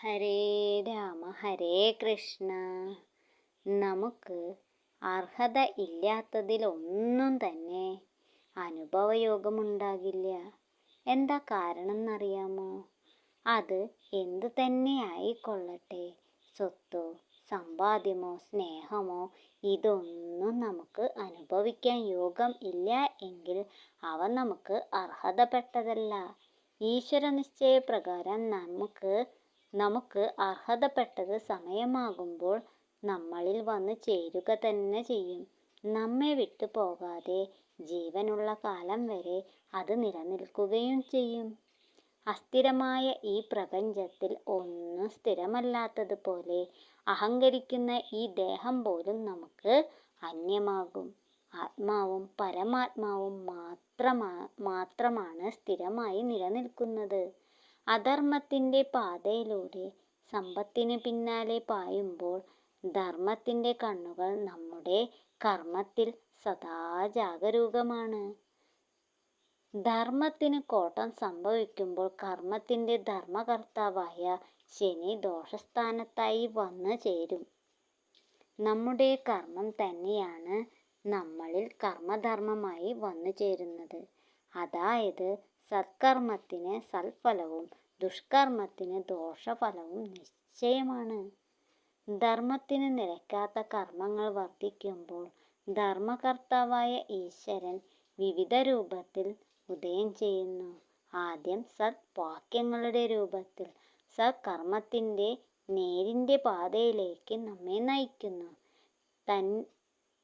ഹരേ രാമ ഹരേ കൃഷ്ണ. നമുക്ക് അർഹത ഇല്ലാത്തതിലൊന്നും തന്നെ അനുഭവയോഗമുണ്ടാകില്ല. എന്താ കാരണം എന്നറിയാമോ? അത് എന്തു തന്നെ ആയിക്കൊള്ളട്ടെ, സ്വത്തോ സമ്പാദ്യമോ സ്നേഹമോ ഇതൊന്നും നമുക്ക് അനുഭവിക്കാൻ യോഗം ഇല്ല എങ്കിൽ അവ നമുക്ക് അർഹതപ്പെട്ടതല്ല. ഈശ്വര നിശ്ചയപ്രകാരം നമുക്ക് അർഹതപ്പെട്ടത് സമയമാകുമ്പോൾ നമ്മളിൽ വന്ന് ചേരുക തന്നെ ചെയ്യും. നമ്മെ വിട്ടു പോകാതെ ജീവനുള്ള കാലം വരെ അത് നിലനിൽക്കുകയും ചെയ്യും. അസ്ഥിരമായ ഈ പ്രപഞ്ചത്തിൽ ഒന്നും സ്ഥിരമല്ലാത്തതുപോലെ അഹങ്കരിക്കുന്ന ഈ ദേഹം പോലും നമുക്ക് അന്യമാകും. ആത്മാവും പരമാത്മാവും മാത്രമാണ് സ്ഥിരമായി നിലനിൽക്കുന്നത്. അധർമ്മത്തിൻ്റെ പാതയിലൂടെ സമ്പത്തിന് പിന്നാലെ പായുമ്പോൾ ധർമ്മത്തിൻ്റെ കണ്ണുകൾ നമ്മുടെ കർമ്മത്തിൽ സദാ ജാഗരൂകമാണ്. ധർമ്മത്തിന് കോട്ടം സംഭവിക്കുമ്പോൾ കർമ്മത്തിൻ്റെ ധർമ്മകർത്താവായ ശനി ദോഷസ്ഥാനത്തായി വന്നു ചേരും. നമ്മുടെ കർമ്മം തന്നെയാണ് നമ്മളിൽ കർമ്മധർമ്മമായി വന്നു ചേരുന്നത്. അതായത് സത്കർമ്മത്തിന് സൽഫലവും ദുഷ്കർമ്മത്തിന് ദോഷഫലവും നിശ്ചയമാണ്. ധർമ്മത്തിന് നിരക്കാത്ത കർമ്മങ്ങൾ വർദ്ധിക്കുമ്പോൾ ധർമ്മകർത്താവായ ഈശ്വരൻ വിവിധ രൂപത്തിൽ ഉദയം ചെയ്യുന്നു. ആദ്യം സദ്വാക്യങ്ങളുടെ രൂപത്തിൽ സത്കർമ്മത്തിൻ്റെ നേരിൻ്റെ പാതയിലേക്ക് നമ്മെ നയിക്കുന്നു.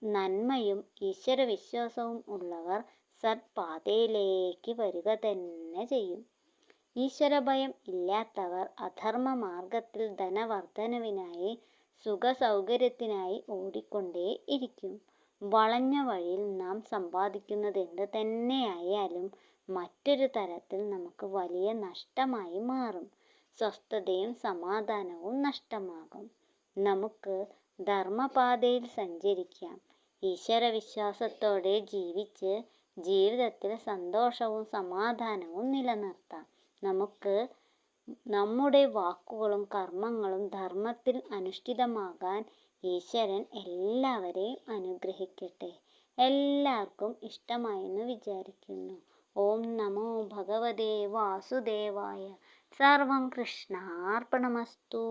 നന്മയും ഈശ്വരവിശ്വാസവും ഉള്ളവർ സത്പാതയിലേക്ക് വരിക തന്നെ ചെയ്യും. ഈശ്വരഭയം ഇല്ലാത്തവർ അധർമ്മ മാർഗത്തിൽ ധനവർദ്ധനവിനായി സുഖസൗകര്യത്തിനായി ഓടിക്കൊണ്ടേ ഇരിക്കും. വളഞ്ഞ വഴിയിൽ നാം സമ്പാദിക്കുന്നതെന്ത് തന്നെയായാലും മറ്റൊരു തരത്തിൽ നമുക്ക് വലിയ നഷ്ടമായി മാറും. സ്വസ്ഥതയും സമാധാനവും നഷ്ടമാകും. നമുക്ക് ധർമ്മപാതയിൽ സഞ്ചരിക്കാം. ഈശ്വരവിശ്വാസത്തോടെ ജീവിച്ച് ജീവിതത്തിൽ സന്തോഷവും സമാധാനവും നിലനിർത്താം. നമുക്ക് നമ്മുടെ വാക്കുകളും കർമ്മങ്ങളും ധർമ്മത്തിൽ അനുഷ്ഠിതമാകാൻ ഈശ്വരൻ എല്ലാവരെയും അനുഗ്രഹിക്കട്ടെ. എല്ലാവർക്കും ഇഷ്ടമായെന്ന് വിചാരിക്കുന്നു. ഓം നമോ ഭഗവതേ വാസുദേവായ. സർവം കൃഷ്ണാർപ്പണമസ്തു.